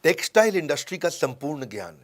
Textile industry का संपूर्ण ज्ञान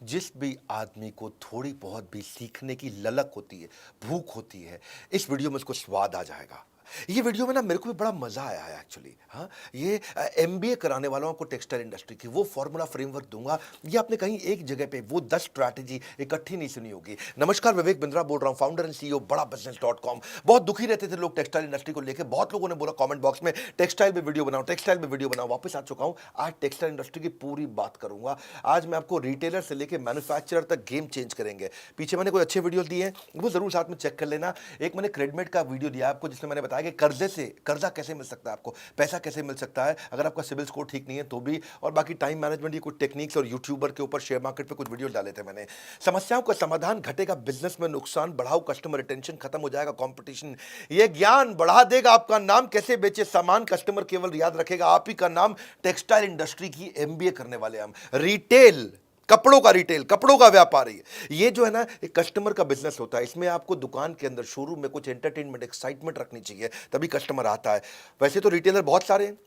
जिस भी आदमी को थोड़ी बहुत भी सीखने की ललक होती है, भूख होती है, इस वीडियो में उसको स्वाद आ जाएगा। ये वीडियो में ना मेरे को भी बड़ा मजा आया है एक्चुअली। हाँ, ये एमबीए कराने वालों को टेक्सटाइल इंडस्ट्री की वो फॉर्मूला फ्रेमवर्क दूंगा। ये आपने कहीं एक जगह पे वो 10 स्ट्रैटेजी इकट्ठी नहीं सुनी होगी। नमस्कार, विवेक बिंद्रा बोल रहा हूँ, फाउंडर एंड सीईओ बड़ा बिजनेस.com। बहुत दुखी रहते थे लोग टेक्सटाइल इंडस्ट्री को लेकर। बहुत लोगों ने बोला कमेंट बॉक्स में टेक्सटाइल पे वीडियो बनाओ, टेक्सटाइल पे वीडियो बनाओ। वापस आ चुका हूँ, आज टेक्सटाइल इंडस्ट्री की पूरी बात करूंगा। आज मैं आपको रिटेलर से लेकर मैन्युफैक्चरर तक गेम चेंज करेंगे। पीछे मैंने कोई अच्छे वीडियो दिए हैं, वो जरूर साथ में चेक कर लेना। एक मैंने क्रेडिट का वीडियो दिया आपको जिसमें मैंने बताया कि कर्जे से कर्जा कैसे मिल सकता है, आपको पैसा कैसे मिल सकता है अगर आपका सिविल स्कोर ठीक नहीं है तो भी। और बाकी टाइम मैनेजमेंट की कुछ टेक्निक्स और यूट्यूबर के ऊपर शेयर मार्केट पे कुछ वीडियो डाले थे मैंने। समस्याओं का समाधान, घटेगा बिजनेस में नुकसान, बढ़ाओ कस्टमर रिटेंशन, खत्म हो जाएगा कंपटीशन। ये ज्ञान बढ़ा देगा आपका नाम, कैसे बेचे सामान कस्टमर केवल याद रखेगा आप ही का नाम। टेक्सटाइल इंडस्ट्री की एमबीए करने वाले हम। रिटेल, कपड़ों का रिटेल, कपड़ों का व्यापारी, ये जो है ना एक कस्टमर का बिजनेस होता है। इसमें आपको दुकान के अंदर शोरूम में कुछ एंटरटेनमेंट, एक्साइटमेंट रखनी चाहिए, तभी कस्टमर आता है। वैसे तो रिटेलर बहुत सारे हैं,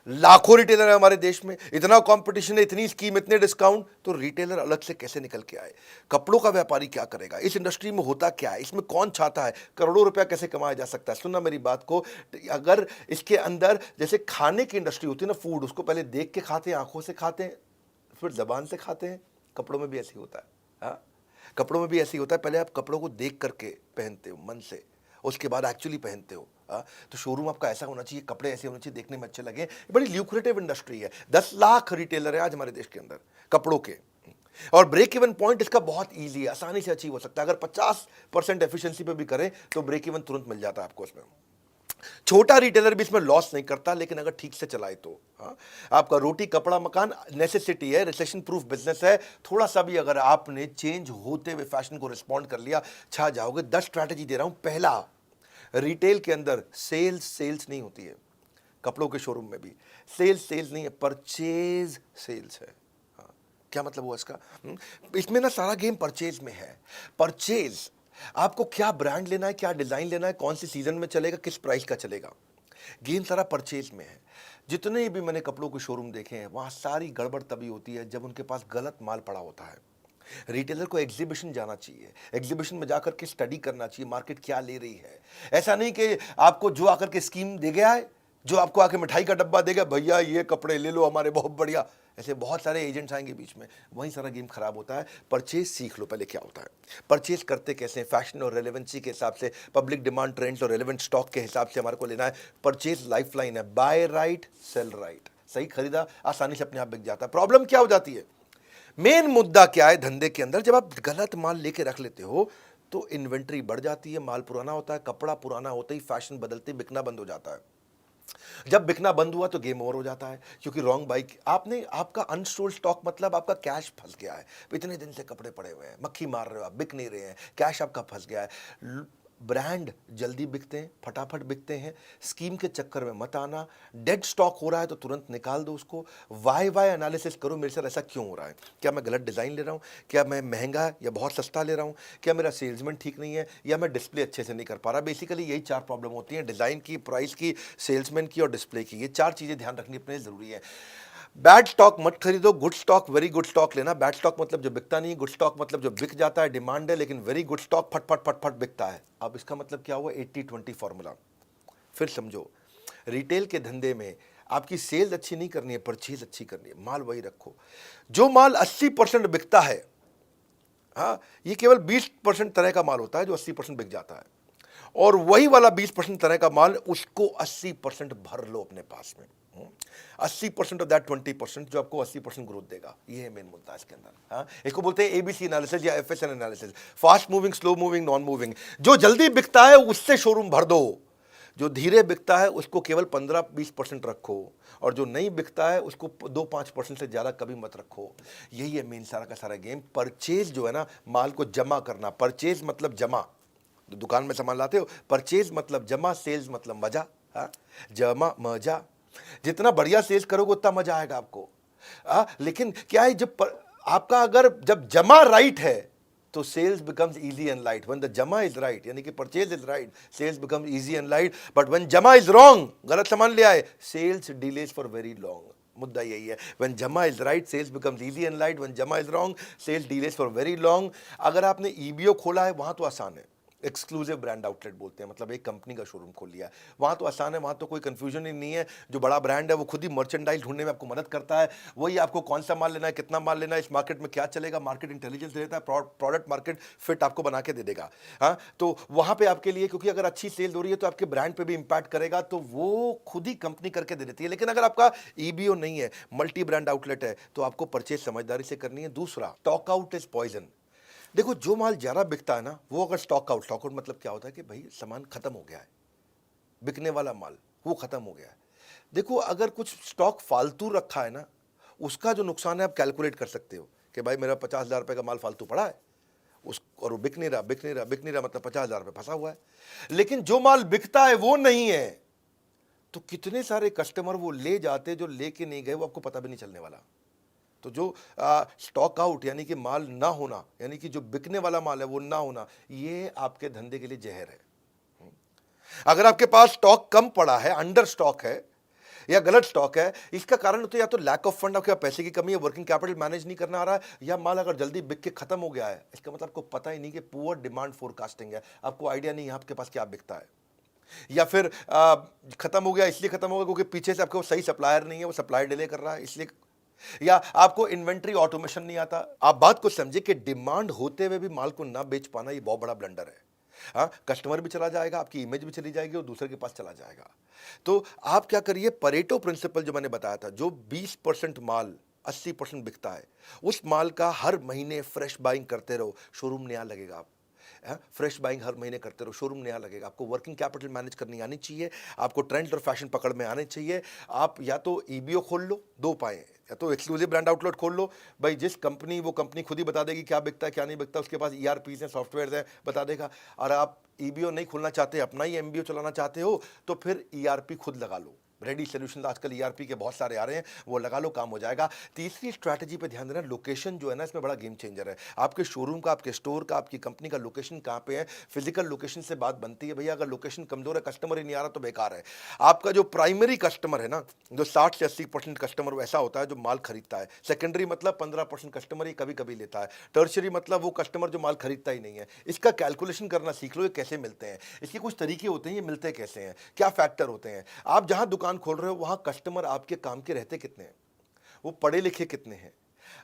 लाखों रिटेलर है हमारे देश में, इतना कंपटीशन है, इतनी स्कीम, इतने डिस्काउंट, तो रिटेलर अलग से कैसे निकल के आए। कपड़ों का व्यापारी क्या करेगा, इस इंडस्ट्री में होता क्या है, इसमें कौन चाहता है, करोड़ों रुपया कैसे कमाया जा सकता है। सुनना मेरी बात को, अगर इसके अंदर जैसे खाने की इंडस्ट्री होती है ना, फूड, उसको पहले देख के खाते हैं, आंखों से खाते हैं, फिर जबान से खाते हैं। कपड़ों में भी ऐसे ही होता है। हाँ, कपड़ों में भी ऐसे ही होता है, पहले आप कपड़ों को देख करके पहनते हो मन से, उसके बाद एक्चुअली पहनते हो। हाँ, तो शोरूम आपका ऐसा होना चाहिए, कपड़े ऐसे होने चाहिए, देखने में अच्छे लगे। बड़ी ल्यूक्रेटिव इंडस्ट्री है, 10 लाख रिटेलर है आज हमारे देश के अंदर कपड़ों के। और ब्रेक इवन पॉइंट इसका बहुत ईजी है, आसानी से अचीव हो सकता है। अगर 50% एफिशिएंसी पे भी करें तो ब्रेक इवन तुरंत मिल जाता है आपको इसमें। छोटा रिटेलर भी इसमें लॉस नहीं करता, लेकिन अगर ठीक से चलाए तो। हाँ, आपका रोटी कपड़ा मकान नेसेसिटी है, रिसेशन प्रूफ बिजनेस है। थोड़ा सा भी अगर आपने चेंज होते हुए फैशन को रिस्पॉन्ड कर लिया, छा जाओगे। 10 स्ट्रैटेजी दे रहा हूं। पहला, रिटेल के अंदर सेल्स नहीं होती है। कपड़ों के शोरूम में भी सेल्स नहीं है, परचेज सेल्स है। हाँ, क्या मतलब हुआ इसका? इसमें ना सारा गेम परचेज में है। परचेज, आपको क्या ब्रांड लेना है, क्या डिजाइन लेना है, कौन सी सीजन में चलेगा, किस प्राइस का चलेगा, गेम सारा परचेज में है। जितने भी मैंने कपड़ों के शोरूम देखे हैं, वहां सारी गड़बड़ तभी होती है जब उनके पास गलत माल पड़ा होता है। रिटेलर को एग्जीबिशन जाना चाहिए, एग्जीबिशन में जाकर के स्टडी करना चाहिए मार्केट क्या ले रही है। ऐसा नहीं कि आपको जो आकर के स्कीम दे गया है, जो आपको आके मिठाई का डब्बा देगा, भैया ये कपड़े ले लो हमारे बहुत बढ़िया, ऐसे बहुत सारे एजेंट्स आएंगे बीच में, वहीं सारा गेम खराब होता है। परचेज सीख लो पहले क्या होता है, परचेज करते कैसे हैं, फैशन और रेलेवेंसी के हिसाब से, पब्लिक डिमांड, ट्रेंड्स और रेलेवेंट स्टॉक के हिसाब से हमारे को लेना है। परचेज लाइफलाइन है, बाय राइट सेल राइट। सही खरीदा आसानी से अपने आप बिक जाता है। प्रॉब्लम क्या हो जाती है, मेन मुद्दा क्या है धंधे के अंदर, जब आप गलत माल लेके रख लेते हो तो इन्वेंट्री बढ़ जाती है, माल पुराना होता है, कपड़ा पुराना होता ही फैशन बदलते बिकना बंद हो जाता है। जब बिकना बंद हुआ तो गेम ओवर हो जाता है, क्योंकि रॉन्ग बाइक आपने, आपका अनस्टोल्ड स्टॉक मतलब आपका कैश फंस गया है। इतने दिन से कपड़े पड़े हुए हैं, मक्खी मार रहे हो आप, बिक नहीं रहे हैं, कैश आपका फंस गया है। ब्रांड जल्दी बिकते हैं, फटाफट बिकते हैं, स्कीम के चक्कर में मत आना। डेड स्टॉक हो रहा है तो तुरंत निकाल दो उसको। वाई एनालिसिस करो, मेरे साथ ऐसा क्यों हो रहा है, क्या मैं गलत डिज़ाइन ले रहा हूँ, क्या मैं महंगा या बहुत सस्ता ले रहा हूँ, क्या मेरा सेल्समैन ठीक नहीं है, या मैं डिस्प्ले अच्छे से नहीं कर पा रहा। बेसिकली यही 4 प्रॉब्लम होती हैं, डिज़ाइन की, प्राइस की, सेल्समैन की और डिस्प्ले की। ये 4 चीज़ें ध्यान रखनी अपने लिए ज़रूरी है। बैड स्टॉक मत खरीदो, good stock, very good stock लेना। बैड स्टॉक मतलब जो बिकता नहीं, गुड स्टॉक मतलब जो बिक जाता है, डिमांड है, लेकिन वेरी गुड स्टॉक फट फट फट फट बिकता है। अब इसका मतलब क्या हुआ, 80-20 फॉर्मूला फिर समझो। रिटेल के धंधे में आपकी सेल्स अच्छी नहीं करनी है, परचेज अच्छी करनी है। माल वही रखो, जो माल 80% बिकता है, हाँ, ये केवल 20% तरह का माल होता है जो 80% बिक जाता है, और वही वाला 20% तरह का माल, उसको 80% भर लो अपने पास में। 80% ऑफ दैट 20% जो आपको 80% ग्रोथ देगा। ये है मेन मुद्दा इसके अंदर। हाँ, इसको बोलते हैं एबीसी एनालिसिस या एफएसएन analysis, fast moving, slow moving, non moving. जो जल्दी बिकता है उससे शोरूम भर दो, जो धीरे बिकता है उसको केवल 15-20% रखो, और जो नहीं बिकता है उसको 2-5% से ज़्यादा कभी मत रखो। यही है मेन सारा का सारा गेम। परचेज जो है ना, माल को जमा करना। परचेज मतलब जमा, दुकान में सामान लाते हो, परचेज मतलब जमा, सेल्स मतलब मजा। हाँ, जमा मजा, जितना बढ़िया सेल्स करोगे उतना मजा आएगा आपको। लेकिन क्या है, आपका अगर जब जमा राइट है तो sales becomes easy and light. When the जमा इज राइट, यानी कि purchase is right, sales becomes easy and light. But when जमा इज रॉन्ग, गलत सामान ले आए, sales delays for very long. मुद्दा यही है। व्हेन जमा is right sales becomes easy and light, when जमा is wrong sales delays for very long. अगर आपने ईबीओ खोला है वहां तो आसान है, एक्सक्लूसिव ब्रांड आउटलेट बोलते हैं, मतलब एक कंपनी का शोरूम खोल लिया है, वहाँ तो आसान है, वहाँ तो कोई कंफ्यूजन ही नहीं है। जो बड़ा ब्रांड है वो खुद ही मर्चेंडाइज ढूंढने में आपको मदद करता है, वही आपको कौन सा माल लेना है, कितना माल लेना है, इस मार्केट में क्या चलेगा, मार्केट इंटेलिजेंस देता है, प्रोडक्ट मार्केट फिट आपको बना के दे देगा। हाँ, तो वहाँ पे आपके लिए, क्योंकि अगर अच्छी सेल हो रही है तो आपके ब्रांड पे भी इंपैक्ट करेगा, तो वो खुद ही कंपनी करके दे देती है। लेकिन अगर आपका ईबीओ नहीं है, मल्टी ब्रांड आउटलेट है, तो आपको परचेज समझदारी से करनी है। दूसरा, स्टॉक आउट इज पॉइजन। देखो, जो माल ज़्यादा बिकता है ना, वो अगर स्टॉक आउट मतलब क्या होता है कि भाई सामान खत्म हो गया है, बिकने वाला माल वो खत्म हो गया है। देखो, अगर कुछ स्टॉक फालतू रखा है ना, उसका जो नुकसान है आप कैलकुलेट कर सकते हो कि भाई मेरा 50,000 रुपये का माल फालतू पड़ा है, उस और वो बिक नहीं रहा, मतलब 50,000 रुपये फंसा हुआ है। लेकिन जो माल बिकता है वो नहीं है, तो कितने सारे कस्टमर वो ले जाते, जो लेके नहीं गए, वो आपको पता भी नहीं चलने वाला। तो जो स्टॉक आउट यानी कि माल ना होना, यानी कि जो बिकने वाला माल है वो ना होना, ये आपके धंधे के लिए जहर है। अगर आपके पास स्टॉक कम पड़ा है, अंडर स्टॉक है या गलत स्टॉक है, इसका कारण तो या तो लैक ऑफ फंड, आपके पैसे की कमी है, वर्किंग कैपिटल मैनेज नहीं करना आ रहा है, या माल अगर जल्दी बिक के खत्म हो गया है, इसका मतलब आपको पता ही नहीं कि पुअर डिमांड फोरकास्टिंग है, आपको आइडिया नहीं है आपके पास क्या बिकता है। या फिर खत्म हो गया, इसलिए खत्म हो गया क्योंकि पीछे से आपको सही सप्लायर नहीं है, वो सप्लायर डिले कर रहा है इसलिए, या आपको इन्वेंट्री ऑटोमेशन नहीं आता। आप बात को समझे कि डिमांड होते हुए भी माल को ना बेच पाना, ये बहुत बड़ा ब्लंडर है। हाँ, कस्टमर भी चला जाएगा, आपकी इमेज भी चली जाएगी और दूसरे के पास चला जाएगा। तो आप क्या करिए, परेटो प्रिंसिपल जो मैंने बताया था, जो 20% माल 80% बिकता है, उस माल का हर महीने फ्रेश बाइंग करते रहो, शोरूम नया लगेगा। आप फ्रेश बाइंग हर महीने करते रहो, शोरूम नया लगेगा। आपको वर्किंग कैपिटल मैनेज करनी आनी चाहिए, आपको ट्रेंड और फैशन पकड़ में आने चाहिए। आप या तो ईबीओ खोल लो, दो पाए, या तो एक्सक्लूसिव ब्रांड आउटलेट खोल लो, भाई जिस कंपनी, वो कंपनी खुद ही बता देगी क्या बिकता है क्या नहीं बिकता, उसके पास ईआरपीज हैं, सॉफ्टवेयर हैं, बता देगा। और आप ईबीओ नहीं खोलना चाहते, अपना ही एमबीओ चलाना चाहते हो, तो फिर ईआरपी खुद लगा लो। रेडी सोल्यूशन आजकल ईआरपी के बहुत सारे आ रहे हैं, वो लगा लो, काम हो जाएगा। तीसरी स्ट्रैटेजी पे ध्यान देना, लोकेशन जो है ना, इसमें बड़ा गेम चेंजर है। आपके शोरूम का, आपके स्टोर का, आपकी कंपनी का लोकेशन कहाँ पे है, फिजिकल लोकेशन से बात बनती है। भैया अगर लोकेशन कमजोर है, कस्टमर ही नहीं आ रहा, तो बेकार है। आपका जो प्राइमरी कस्टमर है ना, जो 60 से 80% कस्टमर वैसा होता है जो माल खरीदता है। सेकेंडरी मतलब 15% कस्टमर ही कभी कभी लेता है। टर्शरी मतलब वो कस्टमर जो माल खरीदता ही नहीं है। इसका कैलकुलेशन करना सीख लो, ये कैसे मिलते हैं, इसके कुछ तरीके होते हैं, ये मिलते कैसे हैं, क्या फैक्टर होते हैं। आप जहां दुकान खोल रहे हो वहां कस्टमर आपके काम के रहते कितने हैं, वो पढ़े लिखे कितने हैं,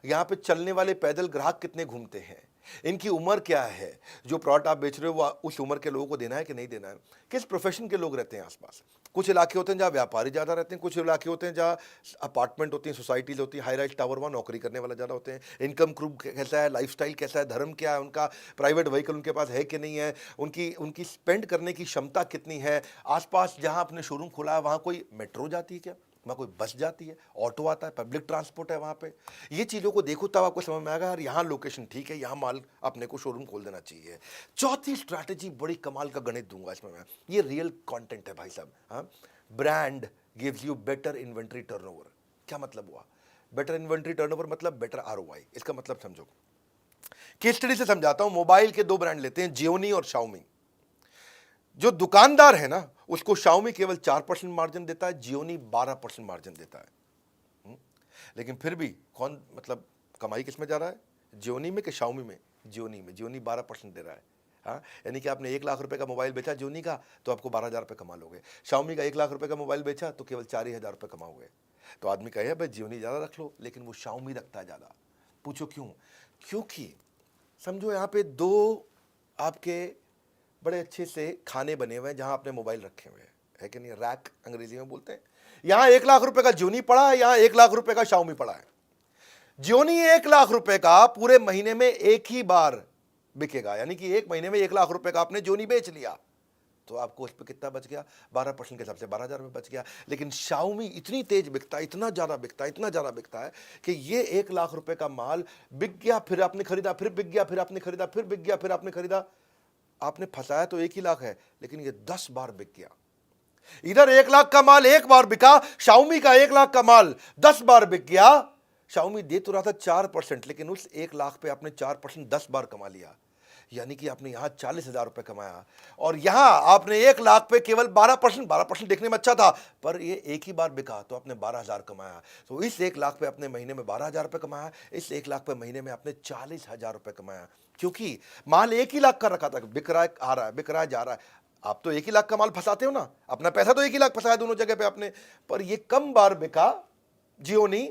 यहाँ पे चलने वाले पैदल ग्राहक कितने घूमते हैं, इनकी उम्र क्या है, जो प्रोडक्ट आप बेच रहे हो वो उस उम्र के लोगों को देना है कि नहीं देना है, किस प्रोफेशन के लोग रहते हैं आसपास। कुछ इलाके होते हैं जहाँ व्यापारी ज़्यादा रहते हैं, कुछ इलाके होते हैं जहाँ अपार्टमेंट होती हैं, सोसाइटीज होती हैं, हाई राइज टावर, वहाँ नौकरी करने वाला ज़्यादा होते हैं। इनकम ग्रुप कैसा है, लाइफस्टाइल कैसा है, धर्म क्या है उनका, प्राइवेट व्हीकल उनके पास है कि नहीं है, उनकी उनकी स्पेंड करने की क्षमता कितनी है। आसपास जहाँ आपने शोरूम खोला है वहाँ कोई मेट्रो जाती है क्या, वहाँ कोई बस जाती है, ऑटो आता है, पब्लिक ट्रांसपोर्ट है वहाँ पे। ये चीज़ों को देखो तब आपको समझ में आएगा यार, यहाँ लोकेशन ठीक है, यहाँ माल अपने को शोरूम खोल देना चाहिए। चौथी स्ट्रैटेजी बड़ी कमाल का गणित दूंगा इसमें मैं, ये रियल कंटेंट है भाई साहब। हाँ, brand gives you better inventory turnover. क्या मतलब हुआ बेटर इन्वेंट्री टर्नओवर? मतलब बेटर आरओआई। इसका मतलब समझो, केस स्टडी से समझाता हूं। मोबाइल के दो ब्रांड लेते हैं, जियोनी और शाओमी। जो दुकानदार है ना, उसको शाओमी केवल 4% मार्जिन देता है, जियोनी 12% मार्जिन देता है। लेकिन फिर भी कौन, मतलब कमाई किस में जा रहा है, जियोनी में कि शाओमी में? जियोनी में। जियोनी 12% दे रहा है। हाँ, यानी कि आपने 1 लाख रुपए का मोबाइल बेचा जियोनी का, तो आपको 12,000 रुपये कमा लोगे। शाओमी का 1 लाख रुपए का मोबाइल बेचा तो केवल 4,000 रुपये कमाओगे। तो आदमी कहे भाई जियोनी ज़्यादा रख लो, लेकिन वो शाओमी रखता है ज़्यादा। पूछो क्यों? क्योंकि समझो यहाँ पे दो आपके बड़े अच्छे से खाने बने हुए हैं जहां आपने मोबाइल रखे हुए हैं, है कि नहीं, रैक अंग्रेजी में बोलते हैं। यहां 1 लाख रुपए का जियोनी पड़ा है, यहां 1 लाख रुपए का शाओमी पड़ा है। जियोनी 1 लाख रुपए का पूरे महीने में एक ही बार बिकेगा, यानी कि एक महीने में 1 लाख रुपए का आपने जियोनी बेच लिया, तो आपको उस पर कितना बच गया? 12% के हिसाब से 12,000 रुपये बच गया। लेकिन शाओमी इतनी तेज बिकता है, इतना ज़्यादा बिकता है, इतना ज़्यादा बिकता है कि ये 1 लाख रुपए का माल बिक गया, फिर आपने खरीदा, फिर बिक गया, फिर आपने खरीदा, फिर बिक गया, फिर आपने खरीदा। आपने फंसाया तो 1 ही लाख है, लेकिन ये 10 बार बिक गया। इधर 1 लाख का माल 1 बार बिका, शाओमी का 1 लाख का माल 10 बार बिक गया। शाओमी दे तो रहा था 4%, लेकिन उस 1 लाख पे आपने 4% 10 बार कमा लिया। यानी कि आपने यहाँ 40,000 रुपये कमाया और यहाँ आपने 1 लाख पे केवल 12% देखने में अच्छा था, पर ये एक ही बार बिका तो आपने 12,000 कमाया। तो इस 1 लाख पे अपने महीने में 12,000 रुपये कमाया, इस 1 लाख पे महीने में आपने 40,000 रुपये कमाया, क्योंकि माल 1 ही लाख का रखा था, बिक रहा है आ रहा है, बिक रहा है जा रहा है। आप तो 1 ही लाख का माल फंसाते हो ना, अपना पैसा तो 1 ही लाख फंसाया दोनों जगह पे आपने, पर ये कम बार बिका जियो नहीं,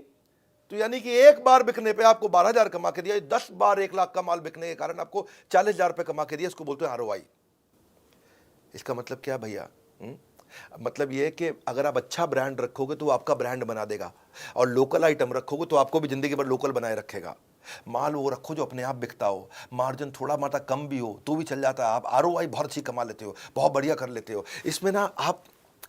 तो यानी कि एक बार बिकने पे आपको 12,000 कमा के दिया, 10 बार 1 लाख का माल बिकने के कारण आपको 40,000 रुपये कमा के दिया। इसको बोलते हैं आरओआई। इसका मतलब क्या भैया? मतलब ये है कि अगर आप अच्छा ब्रांड रखोगे तो वो आपका ब्रांड बना देगा, और लोकल आइटम रखोगे तो आपको भी जिंदगी भर लोकल बनाए रखेगा। माल वो रखो जो अपने आप बिकता हो, मार्जिन थोड़ा मात्रा कम भी हो तो भी चल जाता है, आप आरओआई बहुत अच्छी कमा लेते हो, बहुत बढ़िया कर लेते हो। इसमें ना आप,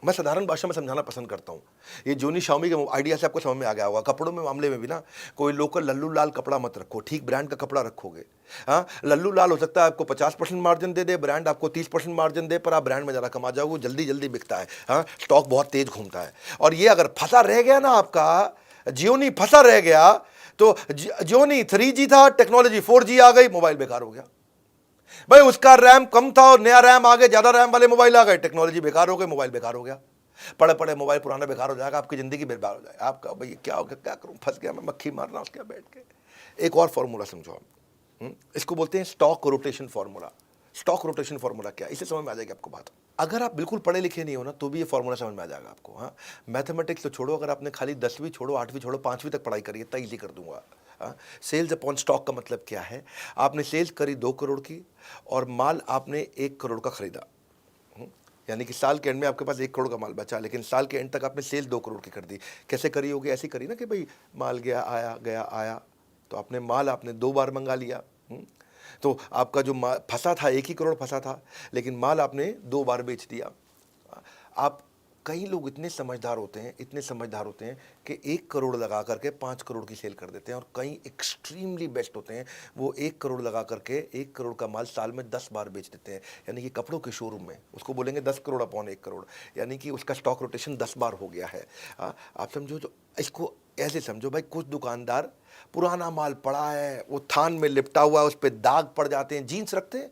मैं साधारण भाषा में समझाना पसंद करता हूँ। ये जोनी शाओमी के आइडिया से आपको समझ में आ गया होगा। कपड़ों में मामले में भी ना, कोई लोकल लल्लू लाल कपड़ा मत रखो, ठीक ब्रांड का कपड़ा रखोगे। हाँ, लल्लू लाल हो सकता है आपको 50% मार्जिन दे दे, ब्रांड आपको 30% मार्जिन दे, पर आप ब्रांड में ज़्यादा कमा जाओगे, जल्दी जल्दी बिकता है। हाँ, स्टॉक बहुत तेज घूमता है। और ये अगर फंसा रह गया ना आपका, जियोनी फंसा रह गया, तो जियोनी 3G था, टेक्नोलॉजी 4G आ गई, मोबाइल बेकार हो गया। भाई उसका रैम कम था और नया रैम आ गया, ज्यादा रैम वाले मोबाइल आ गए, टेक्नोलॉजी बेकार हो गई, मोबाइल बेकार हो गया। पड़े पड़े मोबाइल पुराना बेकार हो जाएगा, आपकी जिंदगी बेकार हो जाएगा। आपका भाई क्या हो गया, क्या करूं, फंस गया मैं, मक्खी मारना उसके बैठ के। एक और फॉर्मूला समझो आप, इसको बोलते हैं stock rotation formula. Stock rotation formula क्या है, इसे समझ में आ जाएगी आपको बात। अगर आप बिल्कुल पढ़े लिखे नहीं हो ना तो भी ये फॉर्मूला समझ में आ जाएगा आपको। हाँ, मैथमेटिक्स तो छोड़ो, अगर आपने खाली 10वीं छोड़ो, 8वीं छोड़ो, 5वीं तक पढ़ाई करिए, इतना ईजी कर दूंगा। सेल्स अपॉन स्टॉक का मतलब क्या है? आपने सेल्स करी 2 करोड़ की और माल आपने 1 करोड़ का खरीदा, यानी कि साल के एंड में आपके पास 1 करोड़ का माल बचा, लेकिन साल के एंड तक आपने सेल 2 करोड़ की कर दी। कैसे करी होगी? ऐसी करी ना कि भाई माल गया आया गया आया, तो आपने माल आपने 2 बार मंगा लिया। तो आपका जो फंसा था 1 ही करोड़ फंसा था, लेकिन माल आपने 2 बार बेच दिया। आप, कई लोग इतने समझदार होते हैं, इतने समझदार होते हैं कि 1 करोड़ लगा करके 5 करोड़ की सेल कर देते हैं, और कई एक्सट्रीमली बेस्ट होते हैं, वो 1 करोड़ लगा करके 1 करोड़ का माल साल में 10 बार बेच देते हैं। यानी कि कपड़ों के शोरूम में उसको बोलेंगे 10 करोड़ अपॉन 1 करोड़, यानी कि उसका स्टॉक रोटेशन 10 बार हो गया है। आप समझो, जो इसको ऐसे समझो भाई, कुछ दुकानदार पुराना माल पड़ा है, वो थान में लिपटा हुआ है, उस पर दाग पड़ जाते हैं, जीन्स रखते हैं,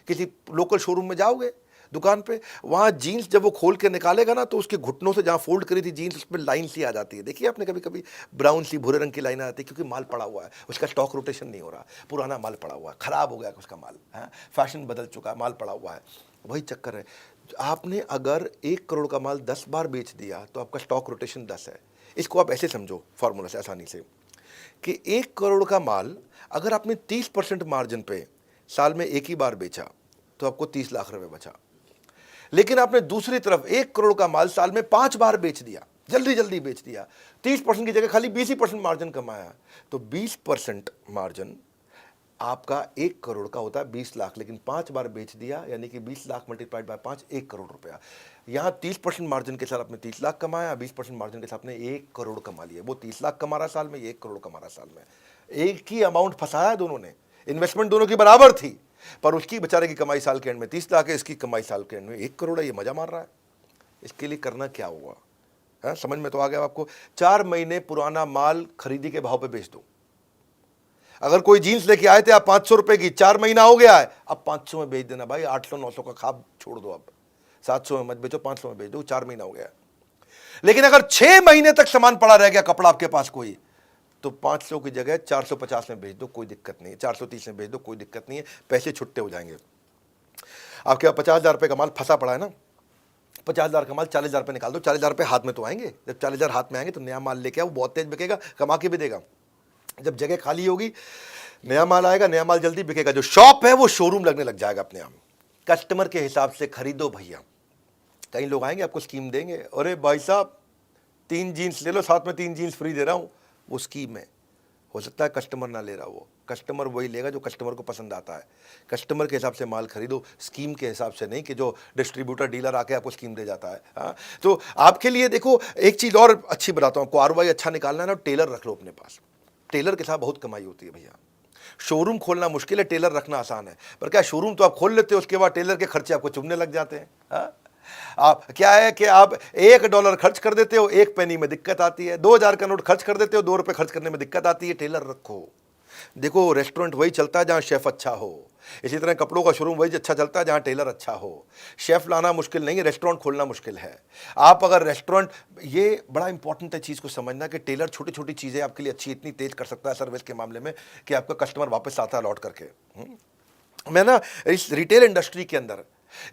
किसी लोकल शोरूम में जाओगे दुकान पे, वहाँ जीन्स जब वो खोल के निकालेगा ना, तो उसके घुटनों से जहाँ फोल्ड करी थी जीन्स, उस पर लाइन सी आ जाती है। देखिए आपने कभी कभी ब्राउन सी भूरे रंग की लाइन आ जाती है, क्योंकि माल पड़ा हुआ है, उसका स्टॉक रोटेशन नहीं हो रहा, पुराना माल पड़ा हुआ है, खराब हो गया उसका माल, है, फैशन बदल चुका है, माल पड़ा हुआ है। वही चक्कर है। आपने अगर 1 करोड़ का माल 10 बार बेच दिया तो आपका स्टॉक रोटेशन 10 है। इसको आप ऐसे समझो फॉर्मूला से आसानी से, कि 1 करोड़ का माल अगर आपने 30% मार्जिन पे साल में 1 ही बार बेचा तो आपको 30 लाख रुपए बचा। लेकिन आपने दूसरी तरफ 1 करोड़ का माल साल में 5 बार बेच दिया, जल्दी जल्दी बेच दिया, 30% की जगह खाली 20% मार्जिन कमाया, तो 20% मार्जिन आपका 1 करोड़ का होता है 20 लाख, लेकिन 5 बार बेच दिया, यानी कि 20 लाख मल्टीप्लाइड बाय 5, 1 करोड़ रुपया। यहाँ 30% मार्जिन के साथ आपने 30 लाख कमाया, 20% मार्जिन के साथ आपने 1 करोड़ कमा लिया। वो 30 लाख कमा रहा साल में, 1 करोड़ कमा रहा साल में। एक ही अमाउंट फंसाया दोनों ने, इन्वेस्टमेंट दोनों की बराबर थी, पर उसकी बेचारे की कमाई साल के एंड में 30 लाख है, इसकी कमाई साल के एंड में 1 करोड़ है। ये मजा मार रहा है। इसके लिए करना क्या हुआ है, समझ में तो आ गया आपको? 4 महीने पुराना माल खरीदी के भाव पे बेच दो। अगर कोई जीन्स लेके आए थे आप 500 रुपए की, 4 महीना हो गया है, अब 500 में बेच देना भाई। 800 900 का खाब छोड़ दो, अब 700 में मत बेचो, 500 में बेच दो, 4 महीना हो गया। लेकिन अगर 6 महीने तक सामान पड़ा रह गया कपड़ा आपके पास कोई, तो 500 की जगह 450 में बेच दो, कोई दिक्कत नहीं है। 430 में बेच दो, कोई दिक्कत नहीं है, पैसे छुट्टे हो जाएंगे। आपके पास 50,000 रुपये का माल फंसा पड़ा है ना, 50,000 का माल 40,000 रुपये निकाल दो, 40,000 रुपये हाथ में तो आएंगे। जब 40,000 हाथ में आएंगे तो नया माल लेके आओ, बहुत तेज बिकेगा, कमा के भी देगा। जब जगह खाली होगी, नया माल आएगा, नया माल जल्दी बिकेगा, जो शॉप है वो शोरूम लगने लग जाएगा अपने आप। कस्टमर के हिसाब से खरीदो भैया। कई लोग आएंगे आपको स्कीम देंगे, अरे भाई साहब 3 जीन्स ले लो, साथ में 3 जीन्स फ्री दे रहा हूँ, वो स्कीम है। हो सकता है कस्टमर ना ले रहा, वो कस्टमर वही लेगा जो कस्टमर को पसंद आता है। कस्टमर के हिसाब से माल खरीदो, स्कीम के हिसाब से नहीं कि जो डिस्ट्रीब्यूटर डीलर आके आपको स्कीम दे जाता है। हाँ, तो आपके लिए देखो एक चीज़ और अच्छी बताता हूँ, आपको आरओआई अच्छा निकालना है ना, टेलर रख लो अपने पास। टेलर के साथ बहुत कमाई होती है भैया। शोरूम खोलना मुश्किल है, टेलर रखना आसान है। पर क्या शोरूम तो आप खोल लेते हो, उसके बाद टेलर के खर्चे आपको चुभने लग जाते हैं। हाँ? आप क्या है कि आप $1 खर्च कर देते हो, 1 पेनी में दिक्कत आती है। 2,000 का नोट खर्च कर देते हो, 2 रुपए खर्च करने में दिक्कत आती है। टेलर रखो। देखो रेस्टोरेंट वही चलता है जहां शेफ अच्छा हो, इसी तरह कपड़ों का शोरूम वही अच्छा चलता है जहां टेलर अच्छा हो। शेफ लाना मुश्किल नहीं है, रेस्टोरेंट खोलना मुश्किल है। आप अगर रेस्टोरेंट, ये बड़ा इंपॉर्टेंट है चीज़ को समझना कि टेलर छोटी छोटी चीज़ें आपके लिए अच्छी इतनी तेज कर सकता है सर्विस के मामले में कि आपका कस्टमर वापस आता है लौट करके। मैं ना इस रिटेल इंडस्ट्री के अंदर,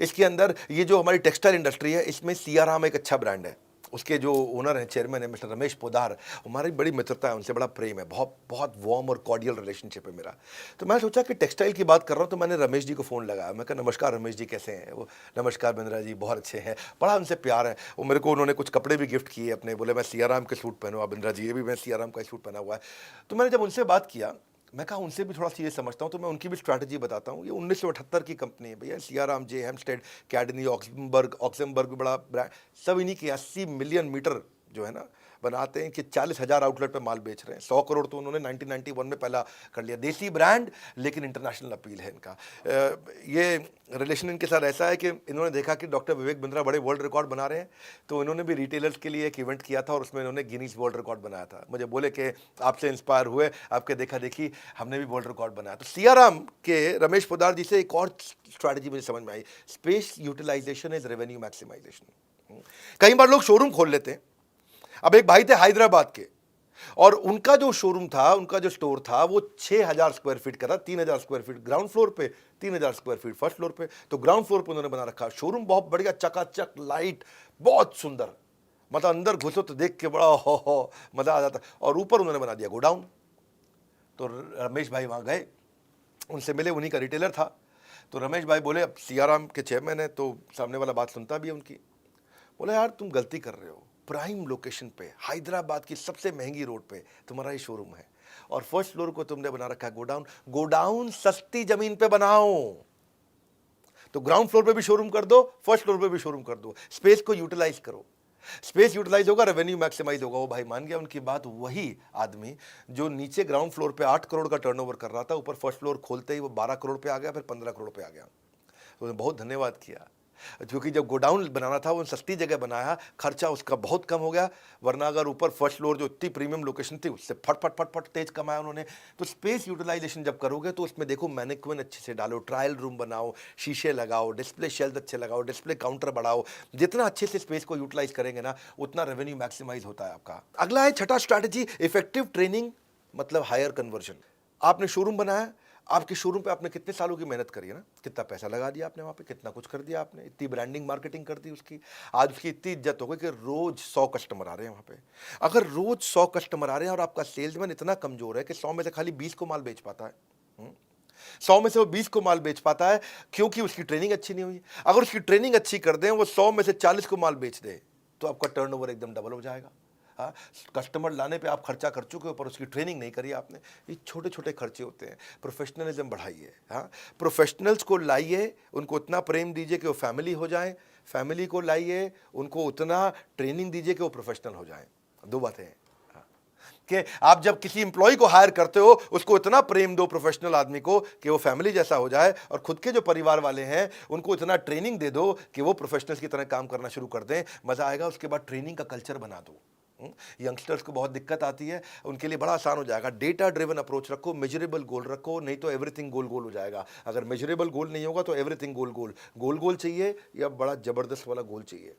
इसके अंदर ये जो हमारी टेक्सटाइल इंडस्ट्री है, इसमें सियाराम एक अच्छा ब्रांड है। उसके जो ओनर हैं, चेयरमैन है मिस्टर रमेश पोदार, हमारी बड़ी मित्रता है उनसे, बड़ा प्रेम है, बहुत बहुत वार्म और कॉर्डियल रिलेशनशिप है मेरा। तो मैं सोचा कि टेक्सटाइल की बात कर रहा हूँ, तो मैंने रमेश जी को फ़ोन लगाया। मैं कहा नमस्कार रमेश जी, कैसे हैं? वो नमस्कार बिंद्रा जी, बहुत अच्छे हैं, बड़ा उनसे प्यार है। वो मेरे को उन्होंने कुछ कपड़े भी गिफ्ट किए अपने, बोले मैं सियाराम के सूट पहनूँ बिंद्रा जी, ये भी मैं सियाराम का सूट पहना हुआ है। तो मैंने जब उनसे बात किया, मैं कहा उनसे भी थोड़ा सा ये समझता हूँ, तो मैं उनकी भी स्ट्रैटेजी बताता हूँ। ये 1978 की कंपनी है भैया, सियाराम, जे हेम्स्टेड, कैडनी, ऑक्समबर्ग भी बड़ा ब्रांड, सब इन्हीं के 80 मिलियन मीटर जो है ना बनाते हैं, कि 40,000 आउटलेट पे माल बेच रहे हैं। 100 करोड़ तो उन्होंने 1991 में पहला कर लिया। देसी ब्रांड, लेकिन इंटरनेशनल अपील है इनका। ये रिलेशन इनके साथ ऐसा है कि इन्होंने देखा कि डॉक्टर विवेक बिंद्रा बड़े वर्ल्ड रिकॉर्ड बना रहे हैं, तो इन्होंने भी रिटेलर्स के लिए एक इवेंट किया था और उसमें इन्होंने गिनीज वर्ल्ड रिकॉर्ड बनाया था। मुझे बोले कि आपसे इंस्पायर हुए, आपके देखा देखी हमने भी वर्ल्ड रिकॉर्ड बनाया। तो सियाराम के रमेश पोदार जी से एक और स्ट्रैटेजी मुझे समझ में आई, space utilization is revenue maximization. कई बार लोग शोरूम खोल लेते हैं। अब एक भाई थे हैदराबाद के, और उनका जो शोरूम था, उनका जो स्टोर था, वो 6,000 स्क्वायर फीट का था। 3,000 स्क्वायर फीट ग्राउंड फ्लोर पे, 3,000 स्क्वायर फीट फर्स्ट फ्लोर पे। तो ग्राउंड फ्लोर पे उन्होंने बना रखा शोरूम, बहुत बढ़िया, चकाचक लाइट, बहुत सुंदर, मतलब अंदर घुसो तो देख के बड़ा हो मजा आ जाता। और ऊपर उन्होंने बना दिया गोडाउन। तो रमेश भाई वहां गए, उनसे मिले, उन्हीं का रिटेलर था। तो रमेश भाई बोले, अब सियाराम के चेयरमैन है तो सामने वाला बात सुनता भी है उनकी। बोला यार तुम गलती कर रहे हो, प्राइम लोकेशन पे, हैदराबाद की सबसे महंगी रोड पे तुम्हारा ही शोरूम है, और फर्स्ट फ्लोर को तुमने बना रखा है गोडाउन। गोडाउन सस्ती जमीन पे बनाओ, तो ग्राउंड फ्लोर पे भी शोरूम कर दो, फर्स्ट फ्लोर पे भी शोरूम कर दो, स्पेस को यूटिलाइज करो। स्पेस यूटिलाइज होगा, रेवेन्यू मैक्सिमाइज होगा। वो भाई मान गया उनकी बात। वही आदमी जो नीचे ग्राउंड फ्लोर पे 8 करोड़ का टर्नओवर कर रहा था, ऊपर फर्स्ट फ्लोर खोलते ही वो 12 करोड़ पे आ गया, फिर 15 करोड़ पे आ गया। तो उन्हें बहुत धन्यवाद किया, क्योंकि जब गोडाउन बनाना था वो सस्ती जगह बनाया, खर्चा उसका बहुत कम हो गया। वरना अगर ऊपर फर्स्ट फ्लोर जो इतनी प्रीमियम लोकेशन थी, उससे फट फट फट फट तेज कमाया उन्होंने। तो स्पेस यूटिलाइजेशन जब करोगे तो उसमें देखो मैनेक्विन अच्छे से डालो, ट्रायल रूम बनाओ, शीशे लगाओ, डिस्प्ले शेल्फ अच्छे लगाओ, डिस्प्ले काउंटर बढ़ाओ। जितना अच्छे से स्पेस को यूटिलाइज करेंगे ना, उतना रेवेन्यू मैक्सिमाइज होता है आपका। अगला है छठा स्ट्रैटेजी, इफेक्टिव ट्रेनिंग, मतलब हायर कन्वर्जन। आपने शोरूम बनाया, आपके शोरूम पे आपने कितने सालों की मेहनत करी है ना, कितना पैसा लगा दिया आपने वहाँ पे, कितना कुछ कर दिया आपने, इतनी ब्रांडिंग मार्केटिंग कर दी उसकी। आज उसकी इतनी इज्जत हो गई कि रोज 100 कस्टमर आ रहे हैं वहाँ पे। अगर रोज 100 कस्टमर आ रहे हैं और आपका सेल्समैन इतना कमजोर है कि 100 में से खाली 20 को माल बेच पाता है, 100 में से वो 20 को माल बेच पाता है, क्योंकि उसकी ट्रेनिंग अच्छी नहीं हुई। अगर उसकी ट्रेनिंग अच्छी कर दें, वो 100 में से 40 को माल बेच दे, तो आपका टर्नओवर एकदम डबल हो जाएगा। हाँ, कस्टमर लाने पे आप खर्चा कर चुके हो, पर उसकी ट्रेनिंग नहीं करी आपने। ये छोटे छोटे खर्चे होते हैं। प्रोफेशनलिज्म बढ़ाइए। हाँ, प्रोफेशनल्स को लाइए, उनको उतना प्रेम दीजिए कि वो फैमिली हो जाएं। फैमिली को लाइए, उनको उतना ट्रेनिंग दीजिए कि वो प्रोफेशनल हो जाएं। दो बातें हैं कि आप जब किसी एम्प्लॉय को हायर करते हो, उसको इतना प्रेम दो प्रोफेशनल आदमी को कि वो फैमिली जैसा हो जाए, और खुद के जो परिवार वाले हैं उनको इतना ट्रेनिंग दे दो कि वो प्रोफेशनल्स की तरह काम करना शुरू कर दें। मजा आएगा। उसके बाद ट्रेनिंग का कल्चर बना दो। यंगस्टर्स को बहुत दिक्कत आती है, उनके लिए बड़ा आसान हो जाएगा। डेटा ड्रिवन अप्रोच रखो, मेजरेबल गोल रखो, नहीं तो एवरीथिंग गोल गोल हो जाएगा। अगर मेजरेबल गोल नहीं होगा तो एवरीथिंग गोल गोल। गोल गोल चाहिए या बड़ा जबरदस्त वाला गोल चाहिए।